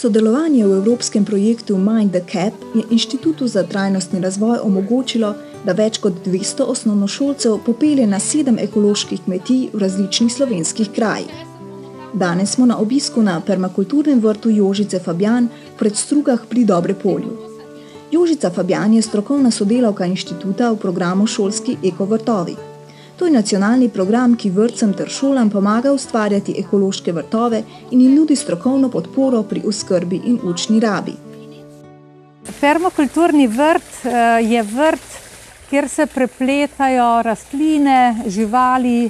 Sodelovanje v evropskem projektu Mind the Gap je Inštitutu za trajnostni razvoj omogočilo, da več kot 200 osnovnošolcev popelje na 7 ekoloških kmetij v različnih slovenskih krajih. Danes smo na obisku na permakulturnem vrtu Jožice Fabjan v Predstrugah pri Dobrepolju. Jožica Fabjan je strokovna sodelavka inštituta v programu Šolski ekovrtovi. To je nacionalni program, ki vrtcem ter šolam pomaga ustvarjati ekološke vrtove in jim nudi strokovno podporo pri oskrbi in učni rabi. Permakulturni vrt je vrt, kjer se prepletajo rastline, živali,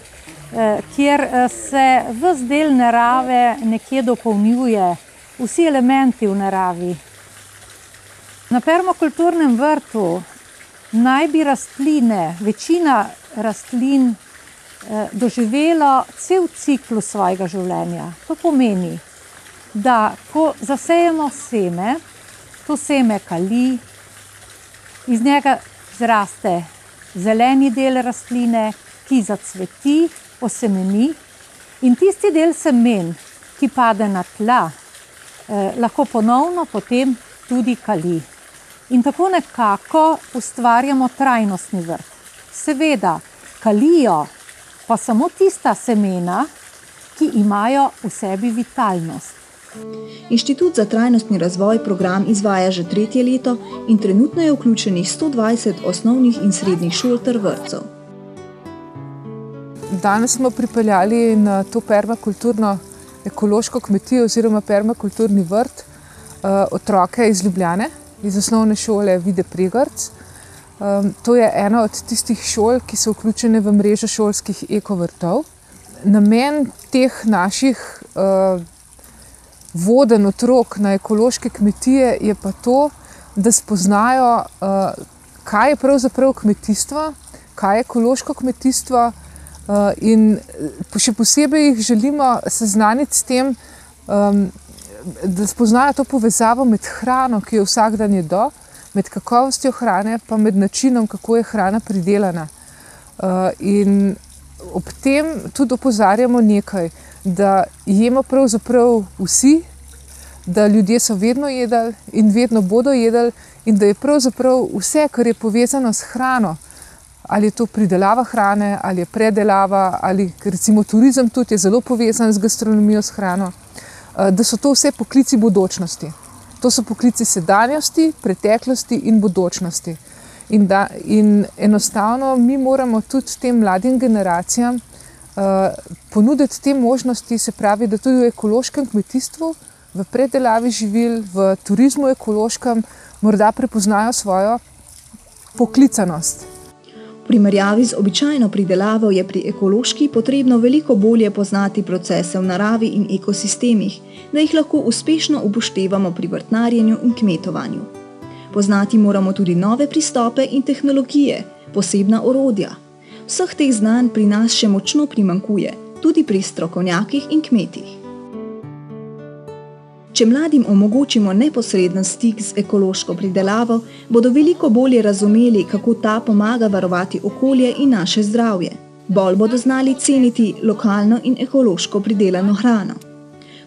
kjer se ves del narave nekje dopolnjuje, vsi elementi v naravi. Na permakulturnem vrtu naj bi rastline, večina rastlin doživelo cel ciklus svojega življenja. To pomeni, da ko zasejemo seme, to seme kali, iz njega zraste zeleni del rastline, ki zacveti, osemeni in tisti del semen, ki pade na tla, lahko ponovno potem tudi kali. In tako nekako ustvarjamo trajnostni vrt. Seveda, kalijo pa samo tista semena, ki imajo v sebi vitalnost. Inštitut za trajnostni razvoj program izvaja že 3. leto in trenutno je vključenih 120 osnovnih in srednjih šol ter vrtcev. Danes smo pripeljali na to permakulturno ekološko kmetijo oziroma permakulturni vrt otroke iz Ljubljane, iz osnovne šole Vide Pregrc. To je ena od tistih šol, ki so vključene v mrežo šolskih ekovrtov. Namen teh naših vodenj otrok na ekološke kmetije je pa to, da spoznajo, kaj je pravzaprav kmetijstvo, kaj je ekološko kmetijstvo in še posebej jih želimo seznaniti s tem, da spoznajo to povezavo med hrano, ki jo vsak dan jedo, med kakovostjo hrane, pa med načinom, kako je hrana pridelana. In ob tem tudi opozarjamo nekaj, da jemo pravzaprav vsi, da ljudje so vedno jedli in vedno bodo jedli in da je pravzaprav vse, kar je povezano s hrano, ali je to pridelava hrane, ali je predelava, ali recimo turizem tudi je zelo povezan z gastronomijo, s hrano, da so to vse poklici bodočnosti. To so poklici sedanjosti, preteklosti in bodočnosti. In enostavno mi moramo tudi tem mladim generacijam ponuditi te možnosti, se pravi, da tudi v ekološkem kmetijstvu, v predelavi živil, v turizmu ekološkem morda prepoznajo svojo poklicanost. V primerjavi z običajno pridelavo je pri ekološki potrebno veliko bolje poznati procese v naravi in ekosistemih, da jih lahko uspešno upoštevamo pri vrtnarjenju in kmetovanju. Poznati moramo tudi nove pristope in tehnologije, posebna orodja. Vseh teh znanj pri nas še močno primanjkuje, tudi pri strokovnjakih in kmetih. Če mladim omogočimo neposreden stik z ekološko pridelavo, bodo veliko bolje razumeli, kako ta pomaga varovati okolje in naše zdravje. Bolj bodo znali ceniti lokalno in ekološko pridelano hrano.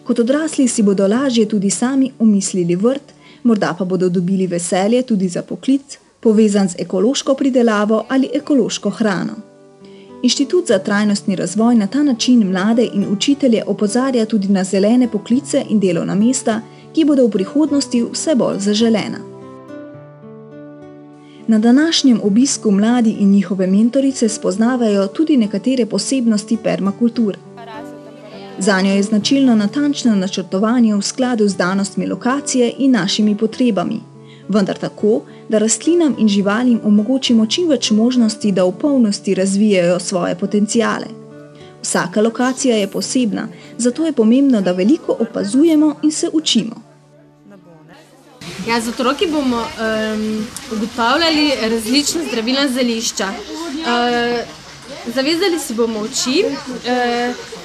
Kot odrasli si bodo lažje tudi sami omislili vrt, morda pa bodo dobili veselje tudi za poklic, povezan z ekološko pridelavo ali ekološko hrano. Inštitut za trajnostni razvoj na ta način mlade in učitelje opozarja tudi na zelene poklice in delovna mesta, ki bodo v prihodnosti vse bolj zaželena. Na današnjem obisku mladi in njihove mentorice spoznavajo tudi nekatere posebnosti permakultur. Zanjo je značilno natančno načrtovanje v skladu z danostmi lokacije in našimi potrebami, vendar tako, da rastlinam in živalim omogočimo čim več možnosti, da v polnosti razvijajo svoje potenciale. Vsaka lokacija je posebna, zato je pomembno, da veliko opazujemo in se učimo. Ja, z otroki bomo ugotavljali različna zdravilna zelišča. Zavezali si bomo oči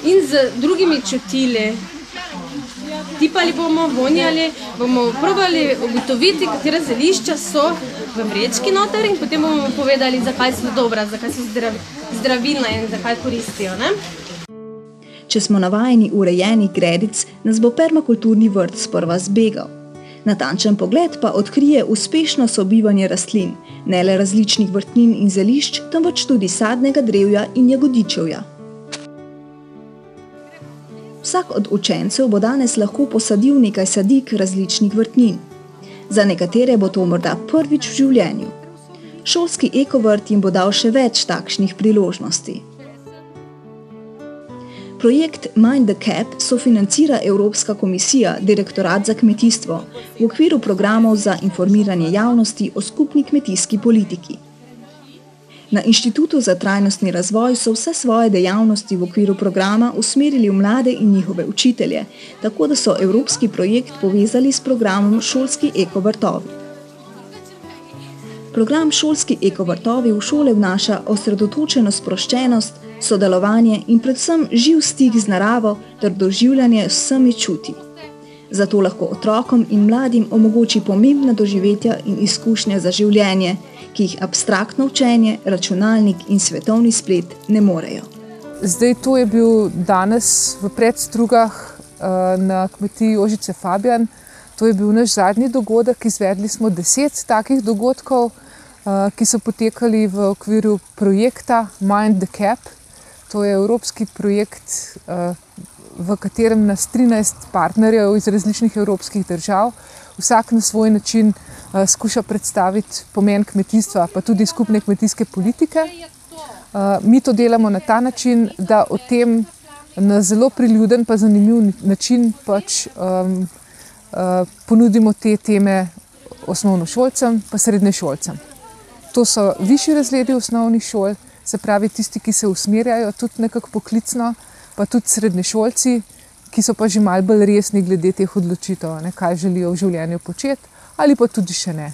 in z drugimi čutili. Tipali bomo, vonjali, bomo probali ugotoviti, katera zelišča so v vrečki noter in potem bomo povedali, zakaj so dobra, zakaj so zdravilna in zakaj koristijo. Če smo navajeni urejenih gredic, nas bo permakulturni vrt sprva zbegal. Natančen pogled pa odkrije uspešno sobivanje rastlin, ne le različnih vrtnin in zelišč, temveč tudi sadnega drevja in jagodičevja. Vsak od učencev bo danes lahko posadil nekaj sadik različnih vrtnin. Za nekatere bo to morda prvič v življenju. Šolski ekovrt jim bo dal še več takšnih priložnosti. Projekt Mind the Gap sofinancira Evropska komisija, Direktorat za kmetijstvo, v okviru programov za informiranje javnosti o skupni kmetijski politiki. Na Inštitutu za trajnostni razvoj so vse svoje dejavnosti v okviru programa usmerili v mlade in njihove učitelje, tako da so evropski projekt povezali s programom Šolski ekovrtovi. Program Šolski ekovrtovi v šole vnaša osredotočeno sproščenost, sodelovanje in predvsem živ stik z naravo ter doživljanje s vsemi čuti. Zato lahko otrokom in mladim omogoči pomembna doživetja in izkušnje za življenje, ki jih abstraktno učenje, računalnik in svetovni splet ne morejo. Zdaj, to je bil danes v Predstrugah na kmetiji Jožice Fabijan. To je bil naš zadnji dogodek. Izvedli smo 10 takih dogodkov, ki so potekali v okviru projekta Mind the Gap. To je evropski projekt, v katerem nas 13 partnerjev iz različnih evropskih držav vsak na svoj način skuša predstaviti pomen kmetijstva, pa tudi skupne kmetijske politike. Mi to delamo na ta način, da o tem na zelo priljuden pa zanimiv način ponudimo te teme osnovnošolcem pa srednješolcem. To so višji razredi osnovnih šol, se pravi tisti, ki se usmerjajo tudi nekako poklicno, pa tudi srednješolci, ki so pa že malo bolj resni glede teh odločitev, kaj želijo v življenju početi ali pa tudi še ne.